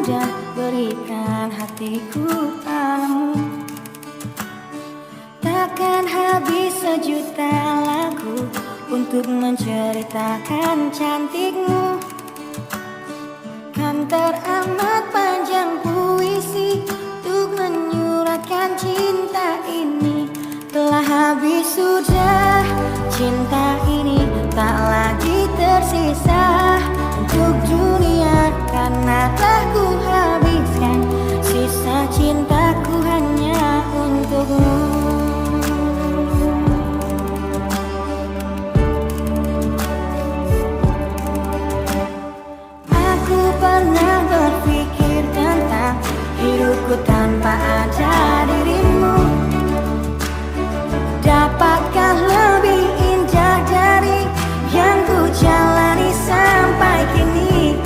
dan berikan hatiku padamu. Takkan habis sejuta lagu untuk menceritakan cantikmu. Kan teramat panjang puisi untuk menyuratkan cinta ini. Telah habis sudah cinta ini, tak lagi tersisa untuk dunia, karena telah ku habiskan sisa cintaku hanya untukmu. Aku pernah berpikir tentang hidupku tanpa ada dirimu. Dapatkah lebih indah dari yang ku jalani sampai kini?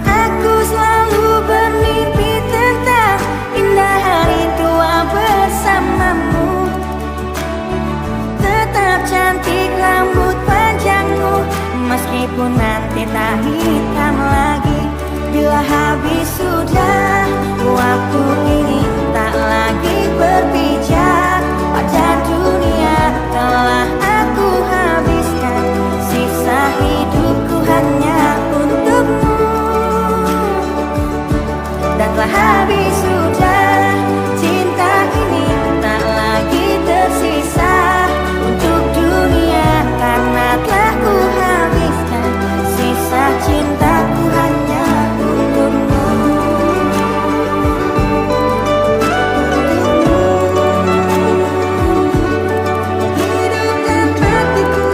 Aku selalu bermimpi tentang indah hari tua bersamamu. Tetap cantik rambut panjangmu, meskipun nanti tak hitam lagi. Bila habis sudah waktu ini, tak lagi berpijak pada dunia. Telah aku habiskan sisa hidupku hanya untukmu. Dan telah habis sudah cinta ini, tak lagi tersisa untuk dunia, karena telah ku habiskan sisa cintaku hanya untukmu. Hidup dan matiku,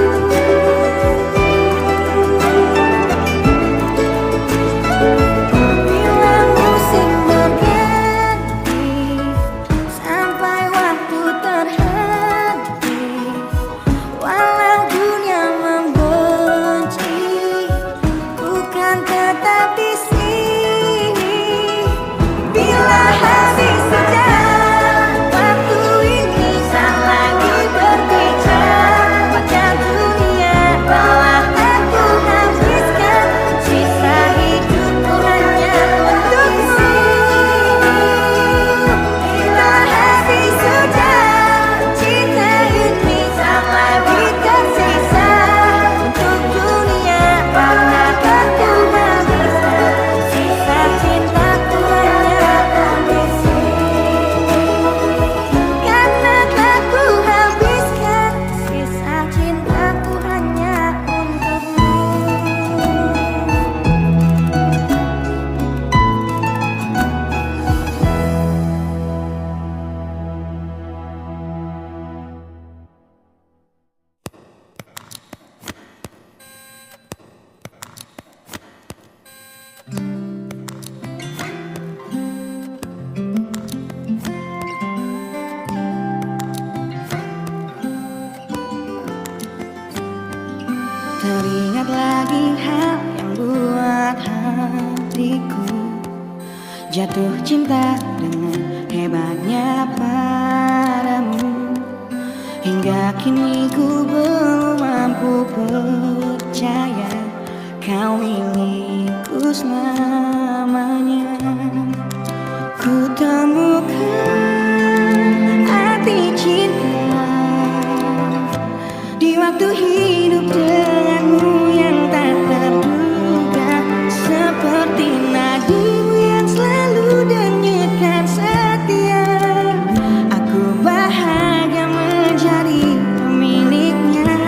bila musim berganti sampai waktu terhenti, walau dunia membenci, ku kan tetap di sini. Bila habis sudah waktu ini, tak lagi berpijak pada dunia. Telah aku habiskan sisa hidupku hanya untukmu. Bila habis sudah cinta ini, tak lagi tersisa untuk dunia, karena aku habiskan sisa cintaku hanya untukmu. Karena aku habiskan sisa cintaku hanya untukmu. Teringat lagi hal yang buat hatiku jatuh cinta dengan hebatnya padamu. Hingga kini ku belum mampu percaya kau milikku selamanya. Ku temukan arti cinta di waktu hidup denganmu yang tak terduga, seperti nadimu yang selalu denyutkan setia. Aku bahagia menjadi pemiliknya.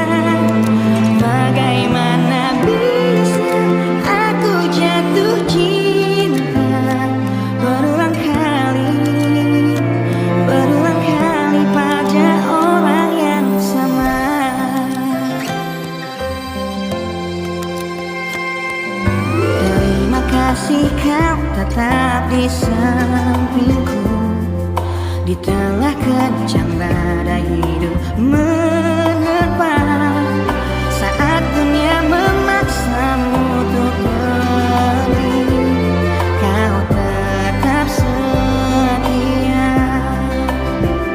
Bagaimana bisa aku jatuh cinta berulang kali pada orang yang sama. Terima kasih kau tetap di sampingku di tengah kencang badai hidup menerpa. Saat dunia memaksamu untuk pergi, kau tetap setia.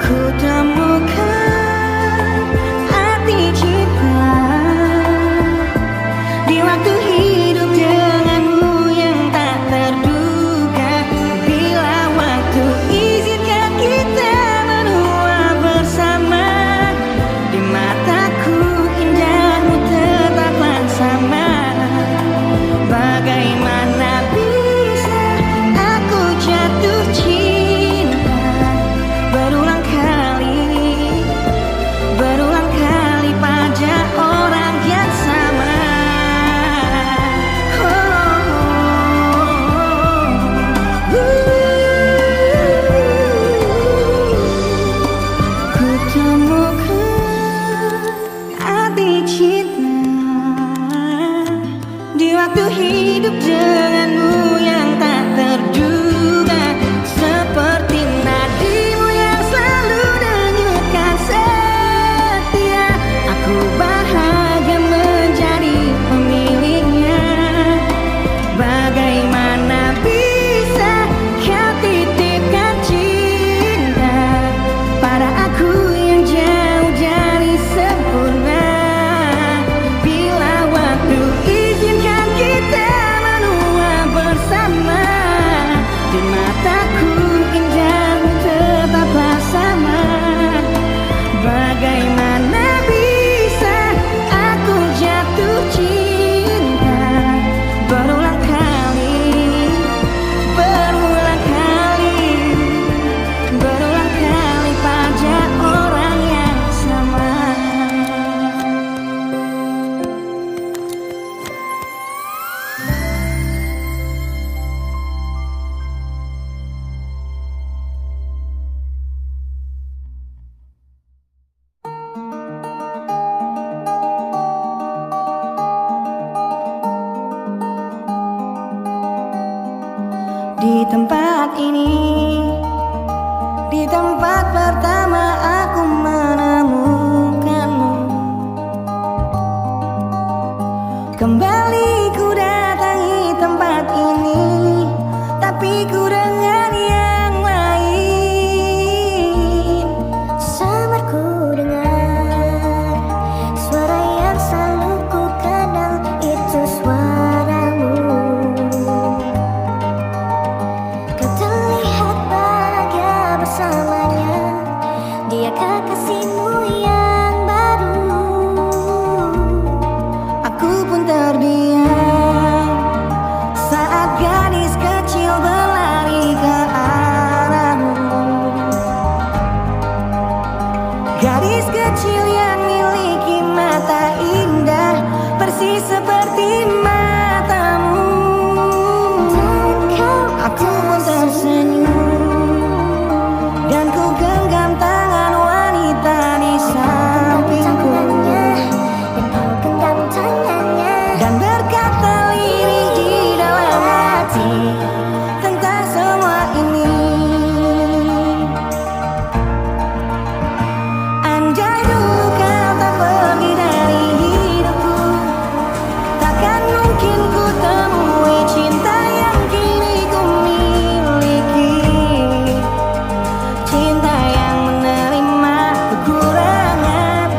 Ku temukan arti cinta di waktu hidup denganmu yang tak terduga. di tempat ini, di tempat pertama aku menemukanmu. Kembali ku datangi tempat ini, tapi ku dengan yang lain. Samar ku dengar suara yang selalu ku kenal, itu suaramu. Kau terlihat bahagia bersamanya, dia kekasihmu yang baru. Aku pun terdiam saat gadis kecil berlari ke arahmu. Gadis kecil yang miliki mata indah persis seperti matamu. Aku pun tersenyum dan ku genggam tangan wanita di sampingku dan berkata lirih di dalam hati tentang semua ini. Andai dulu kau tak pergi dari hidupku, takkan mungkin ku temui cinta yang kini ku miliki. Cinta yang menerima kekurangan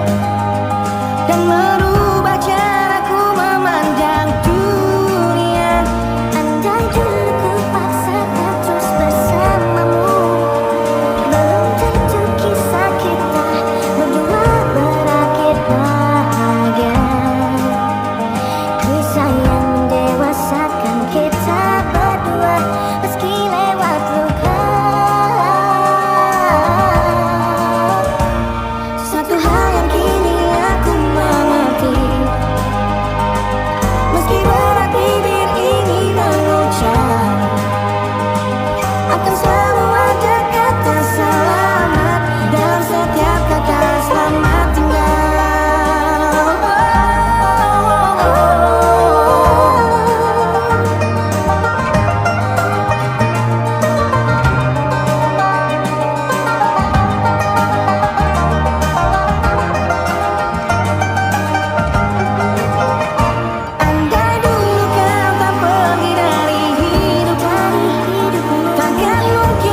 dan merubah caraku memandang dunia. Andai dulu ku paksakan terus bersamamu, belum tentu kisah kita berdua berakhir bahagia. Kisah yang mendewasakan kita berdua meski lewat luka. Satu hal yang kini aku mengerti, meski berat bibir ini mengucap, akan selalu ada kata selamat dalam setiap kata selamat tinggal. Andai dulu kau tak pergi dari hidupku, takkan mungkin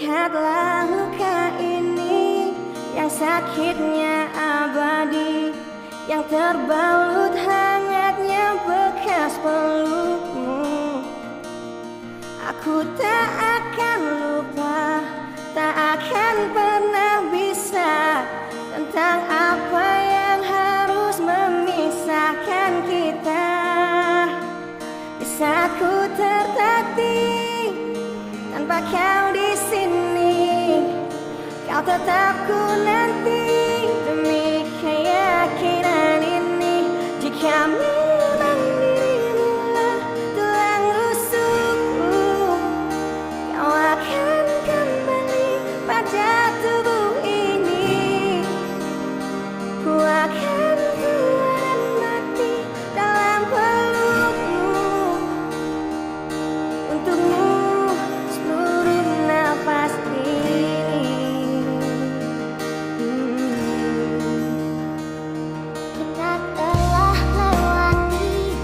Lihatlah luka ini yang sakitnya abadi, yang terbalut hangatnya bekas pelukmu. Aku tak akan lupa, tak akan pernah bisa, tentang apa yang harus memisahkan kita. Bisa ku tertatih tanpa kau di sini, kau tetap ku nanti demi keyakinan ini. Jika memang dirimulah tulang rusukku, kau akan kembali pada tubuh ini. Ku akan tua dan mati dalam pelukmu, untukmu seluruh nafas ini. Kita telah lewati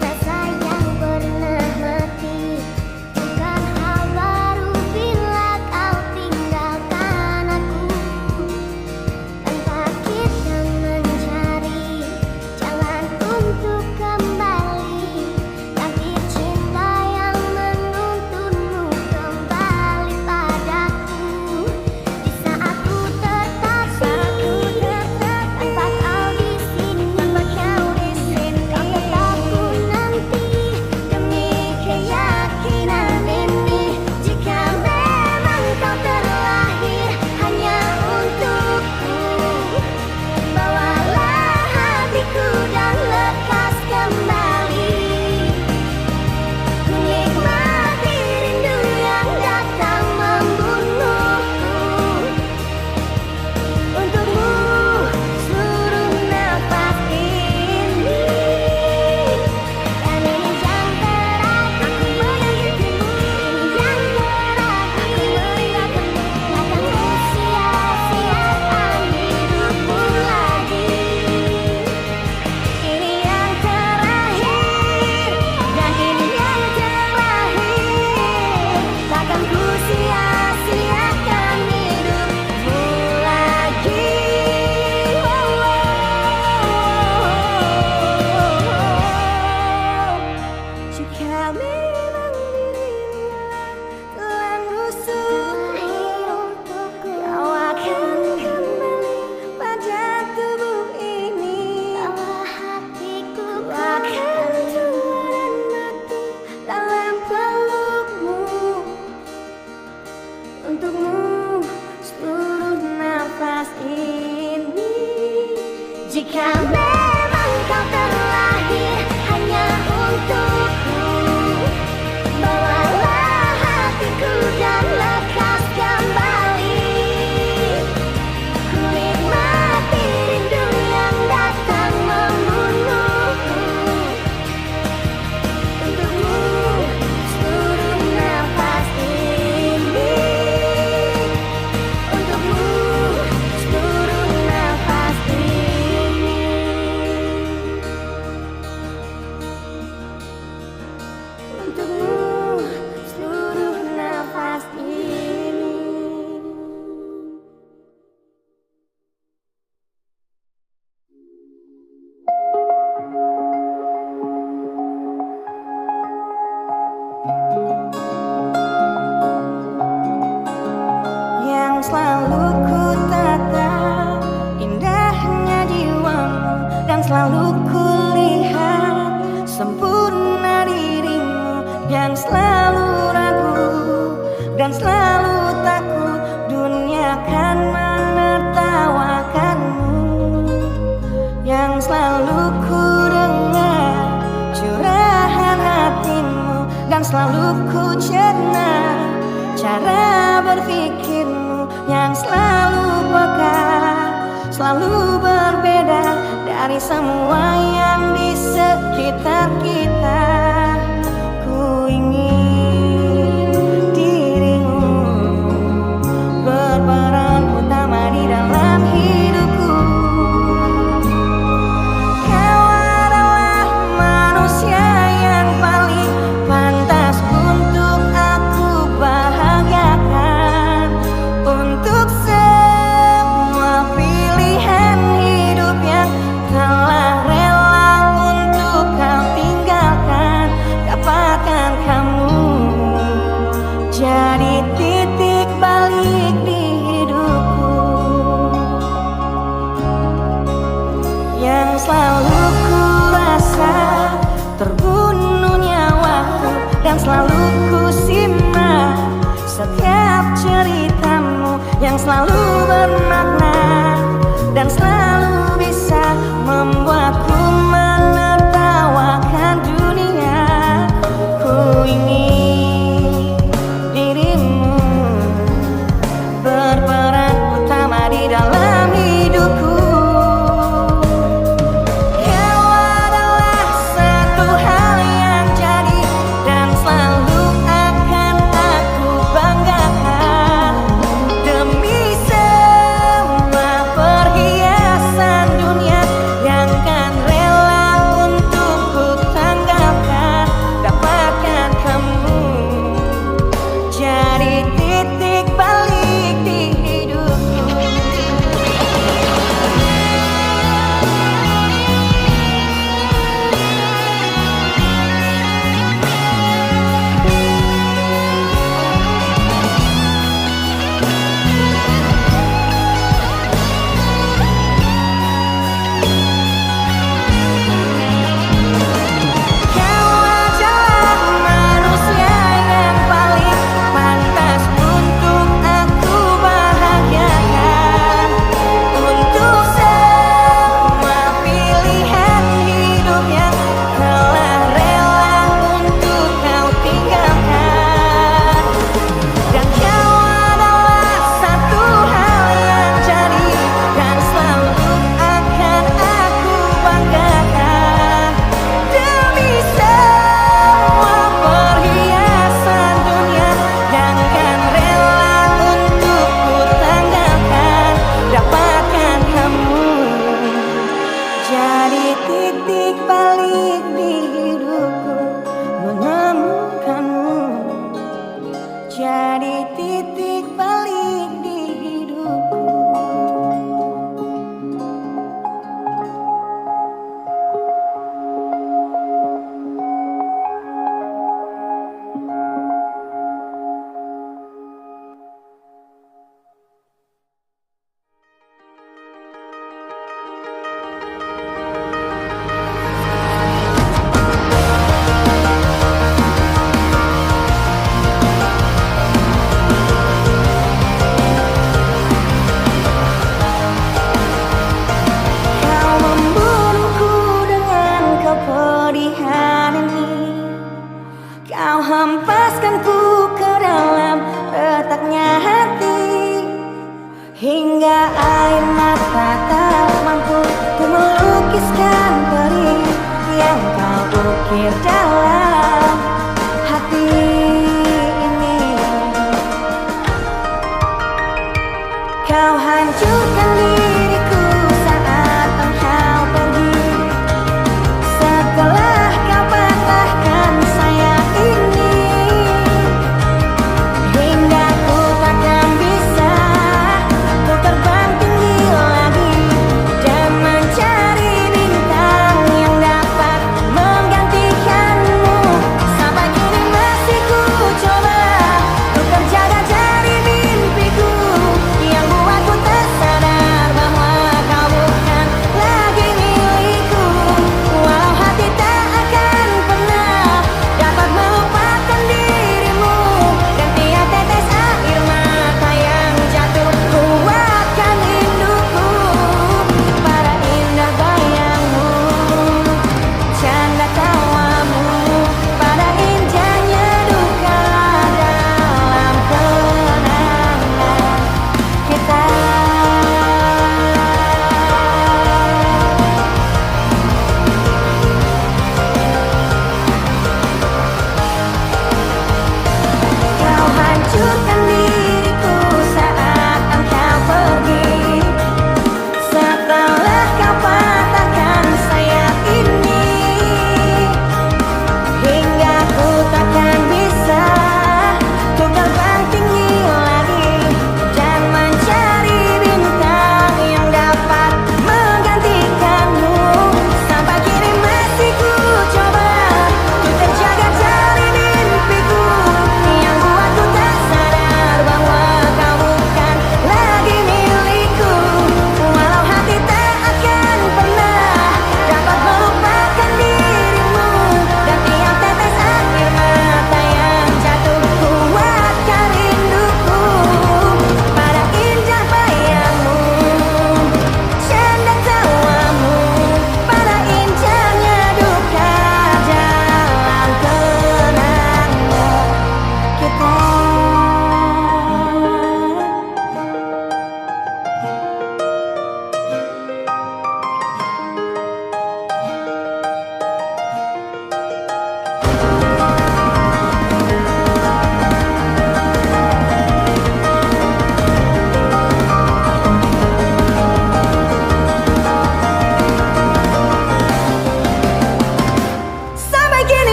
rasa yang pernah mati. Bukan hal baru bila kau tinggalkan aku. Tanpa kita mencari jalan untuk kembali, takdir cinta yang menuntunmu kembali padaku. Di saat ku tertatih tanpa kau di sini, kau tetap ku nanti demi keyakinan ini. Jika memang kau terlahir hanya untukku, bawalah hatiku dan lekas kembali. Ku nikmati rindu yang datang membunuhku, untukmu seluruh nafas ini. Dan ini yang terakhir, aku menyayangimu. Ini yang terakhir, aku merindukanmu. Takkan ku sia-siakan hidupku lagi. Ini yang terakhir, dan ini yang terakhir. Takkan ku sia-siakan hidupmu lagi. Jika memang dirimulah tulang rusukku, kau akan kembali pada tubuh ini. Hatiku Ku akan tua dan mati dalam pelukmu, untukmu seluruh nafas ini. Jika memang kau terlahir hanya untukku, bawalah hatiku dan lekas kembali. Ku nikmati rindu yang datang membunuhku, untukmu seluruh nafas ini. Untukmu seluruh nafas ini. Untukmu seluruh nafas ini. Yang selalu ku tatap indahnya jiwamu, dan selalu ku lihat sempurna dirimu. Yang selalu ragu dan selalu takut dunia akan menertawakanmu. Yang selalu ku dengar curahan hatimu, dan selalu ku cerna cara berpikirmu. Yang selalu peka, selalu berbeda dari semua yang di sekitar kita. Ku ingin dirimu berperan utama di dalam hidupku. Kau adalah manusia yang paling pantas untuk aku bahagiakan. selalu ku rasa terbunuhnya waktu, dan selalu ku simak setiap ceritamu yang selalu bermakna dan selalu bisa membuatku menertawakan dunia. Ku ingin dirimu berperan utama di dalam hidupku. Kau adalah satu hal yang jadi dan selalu akan aku banggakan. Demi semua perhiasan dunia yang kan rela untuk ku tanggalkan, dapatkan kamu jadi titik balik di hidupku. Kau adalah manusia yang paling pantas untuk aku bahagiakan. Untuk semua pilihan hidup yang telah rela untuk kau tinggalkan. Dan kau adalah satu hal yang jadi dan selalu akan aku banggakan. Demi semua perhiasan dunia yang kan rela untuk ku tanggalkan, dapatkan kamu jadi titik balik di hidupku. Menemukanmu jadi titik balik di hidupku.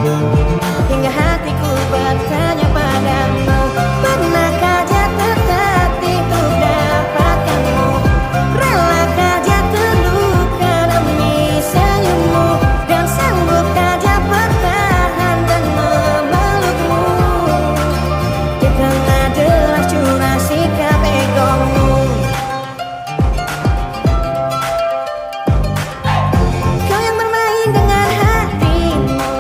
hingga hatiku bertanya padamu, pernahkah jatuh hati untuk dapatkanmu? Relakah jatuh luka demi senyummu, dan sanggupkah dia bertahan dan memelukmu di tengah deras curah sikap egomu? Kau yang bermain dengan hatimu,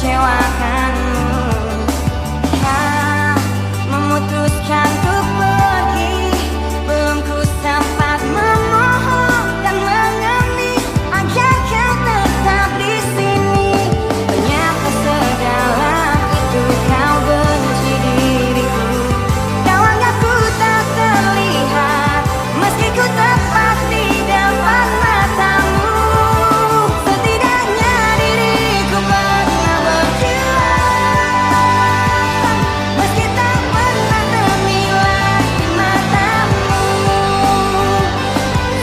mengecewakanmu. Kau memutuskan untuk pergi, belum ku sempat memohon dan mengemis agar kau tetap di sini. Ternyata sedalam itu kau benci diriku. Kau anggap ku tak terlihat, meski ku tepat di depan matamu. Setidaknya diriku pernah berjuang, meski tak pernah ternilai di matamu.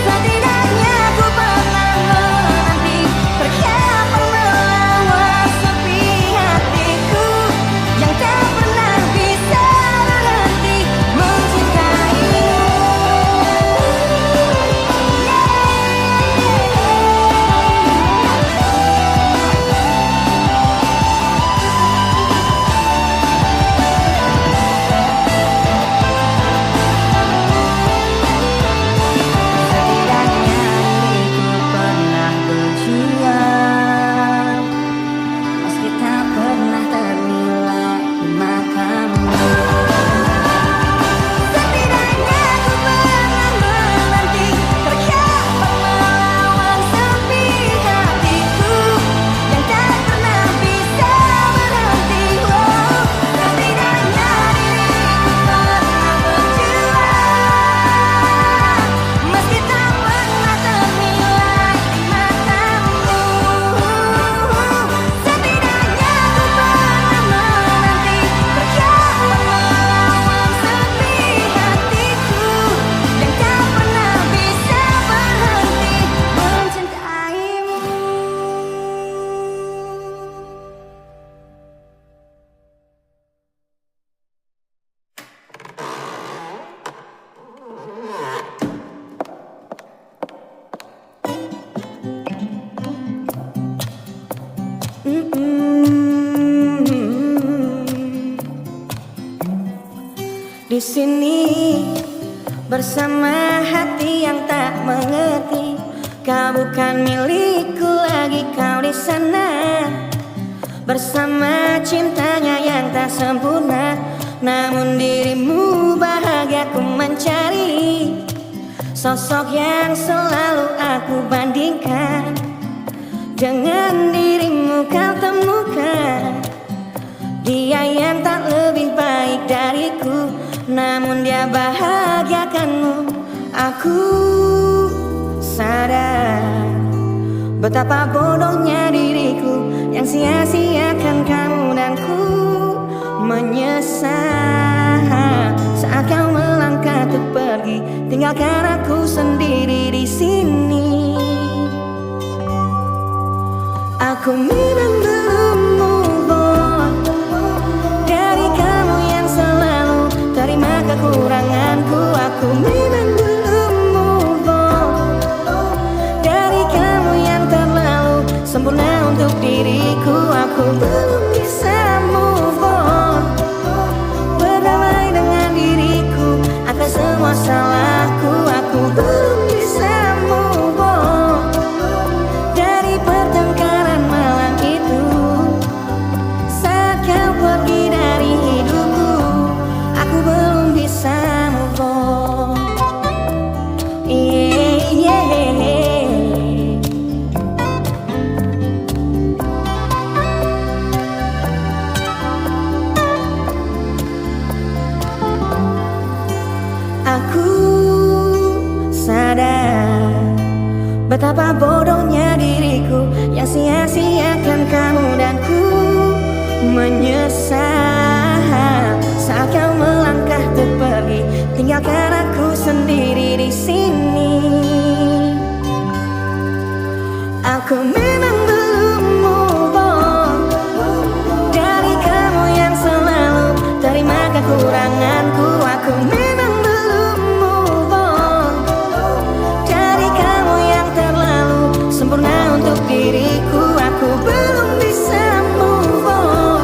Setidaknya ku pernah menanti, terkapa melawan sepi hatiku yang tak pernah bisa berhenti mencintaimu. Setidaknya diriku pernah berjuang, meski tak pernah ternilai di matamu. Setidaknya ku pernah menanti, terkapa melawan sepi hatiku yang tak pernah bisa berhenti. Setidaknya diriku pernah berjuang, meski tak pernah ternilai di matamu. Setidaknya ku pernah menanti, terkapa melawan sepi hatiku yang tak pernah bisa berhenti mencintaimu. Di sini bersama hati yang tak mengerti, kau bukan milikku lagi, kau di sana bersama cintanya yang tak sempurna. Namun dirimu bahagia ku mencari, sosok yang selalu aku bandingkan. Dengan dirimu kau temukan dia yang tak lebih baik dariku, namun dia bahagiakanmu. Aku sadar betapa bodohnya diriku yang sia-siakan kamu, dan ku menyesal saat kau melangkah untuk pergi, tinggalkan aku sendiri di sini. Aku memang belum move on dari kamu yang selalu terima kekuranganku. Aku memang belum move on dari kamu yang terlalu sempurna untuk diriku. Aku belum bisa move on, berdamai dengan diriku atas semua salahku. Aku belum bisa move on dari pertengkaran malam itu saat kau pergi dari hidupku. Aku belum bisa move on. Aku sadar betapa bodohnya diriku yang sia-siakan kamu, dan ku menyesal saat kau melangkah untuk pergi, tinggalkan aku sendiri di sini. Aku memang belum move on dari kamu yang selalu terima kekuranganku. Aku memang belum move on dari kamu yang terlalu sempurna untuk diriku. Aku belum bisa move on,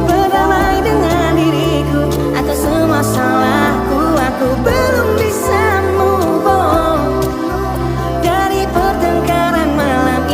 berdamai dengan diriku atas semua salahku. Aku belum bisa move on dari pertengkaran malam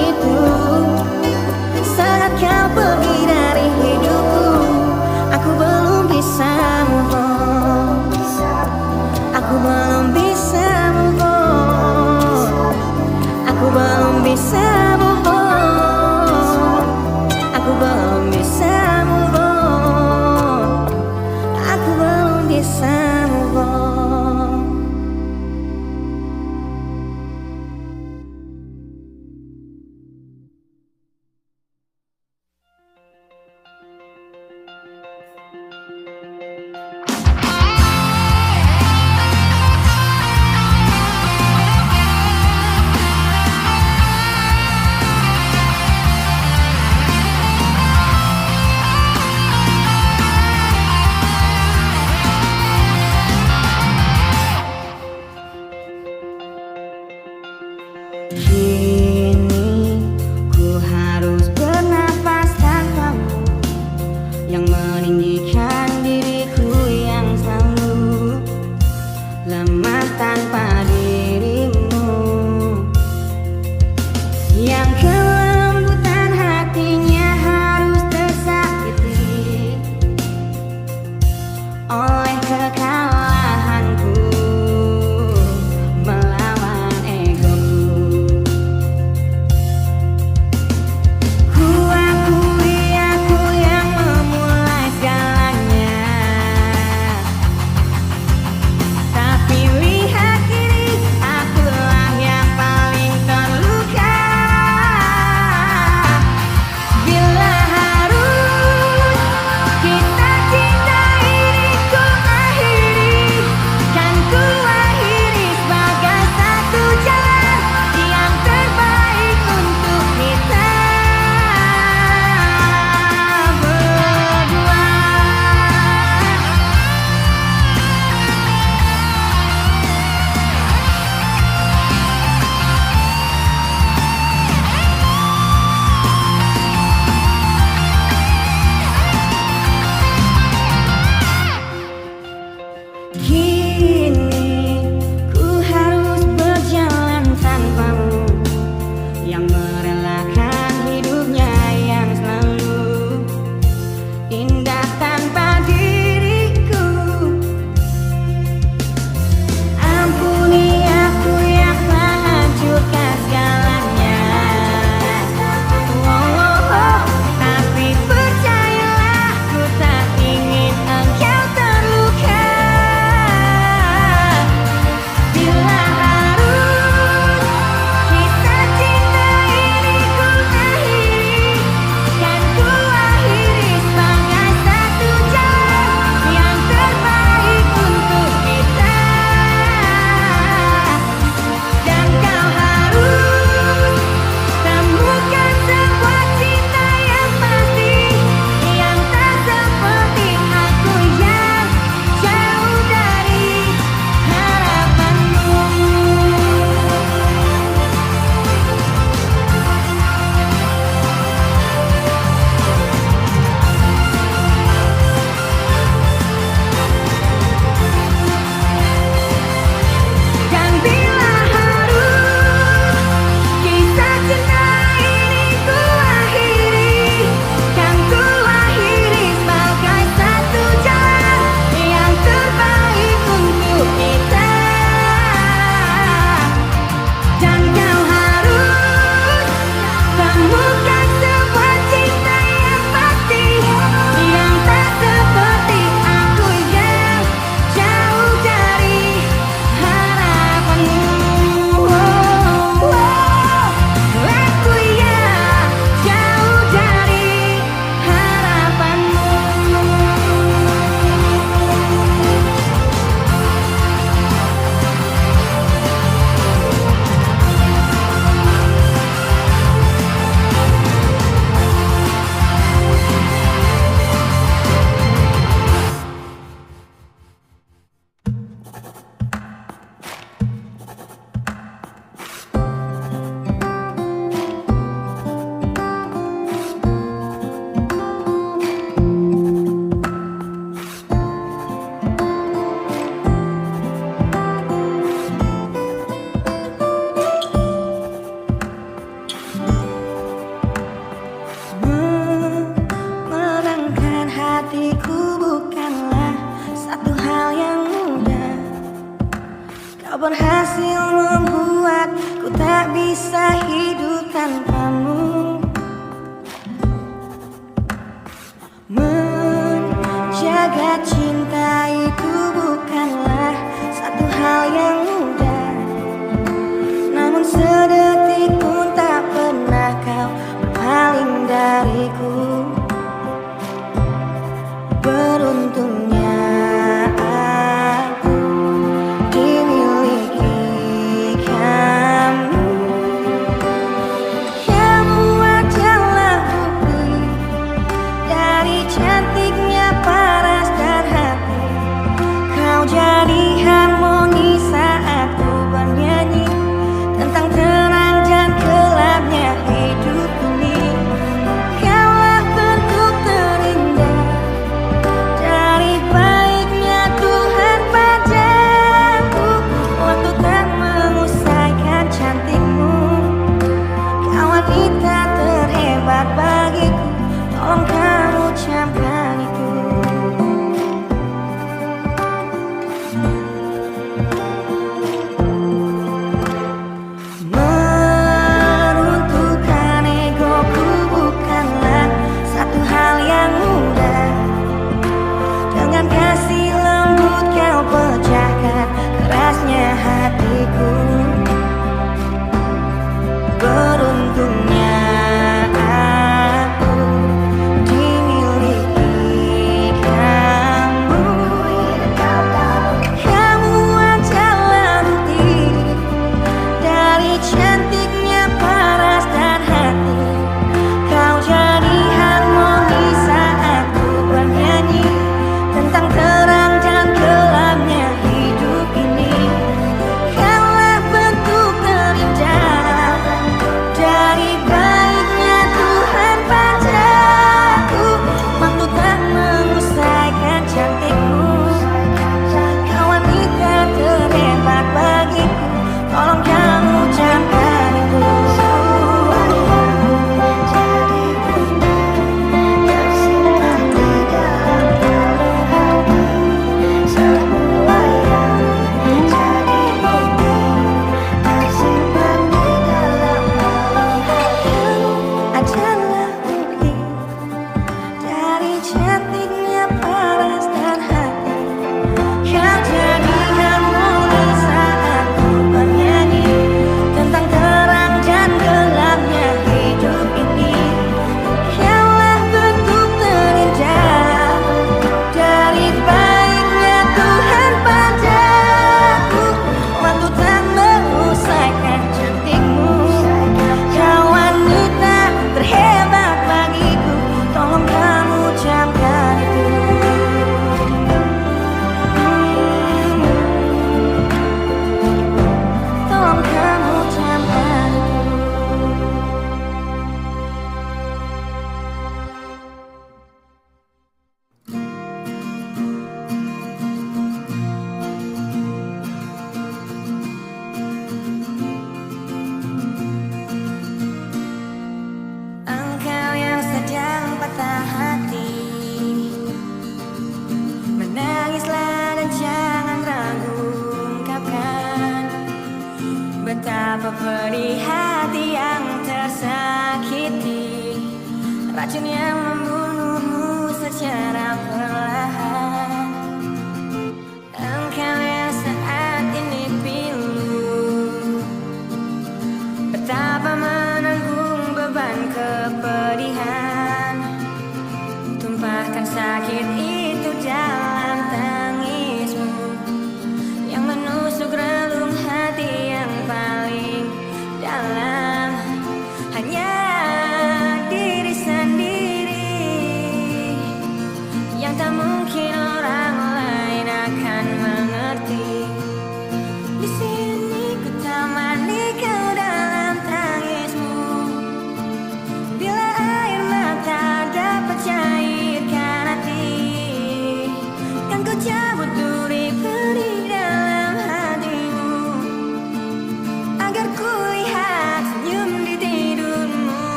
menjaga cinta itu bukanlah satu hal yang mudah. Namun sedetik pun tak pernah kau berpaling dariku. Beruntungnya aku dimiliki kamu. Kamu adalah bukti dari cantiknya paras dan hati. Kau jadi harmoni saat ku bernyanyi tentang terang dan gelapnya hidup ini. Kaulah bentuk terindah dari baiknya Tuhan padaku. Waktu tak mengusaikan cantikmu. Kau wanita terhebat bagiku. Tolong kamu camkan itu. Meruntuhkan egoku bukanlah satu hal yang mudah. Dengan kasih lembut kau pecahkan kerasnya hatiku. Beruntungnya aku dimiliki kamu. Kamu adalah bukti dari cantiknya paras dan hati. Kau jadi harmoni saat ku bernyanyi tentang terang dan gelapnya hidup ini. Kaulah bentuk terindah dari baiknya Tuhan padaku. Waktu tak mengusaikan cantikmu. Kau wanita terhebat bagiku. Tolong kamu camkan itu. Jadi bunda tersimpan di dalam hati. Semua yang jadi bukti tersimpan di dalam hati. Adalah bukti dari cantiknya paras dan hati. Kau jadi harmoni saat ku bernyanyi tentang terang dan gelapnya hidup ini. Kaulah bentuk terindah dari baiknya Tuhan padaku. Waktu tak mengusaikan cantikmu. Kau wanita terhebat bagiku. Tolong kamu camkan itu. Tolong kamu camkan itu. Engkau yang sedang patah hati, menangislah dan jangan ragu ungkapkan betapa pedih hati yang tersakiti. Racun yang membunuhmu secara perlahan. Engkau yang saat ini pilu, betapa menanggung beban kepedihan. Tumpahkan sakit itu dalam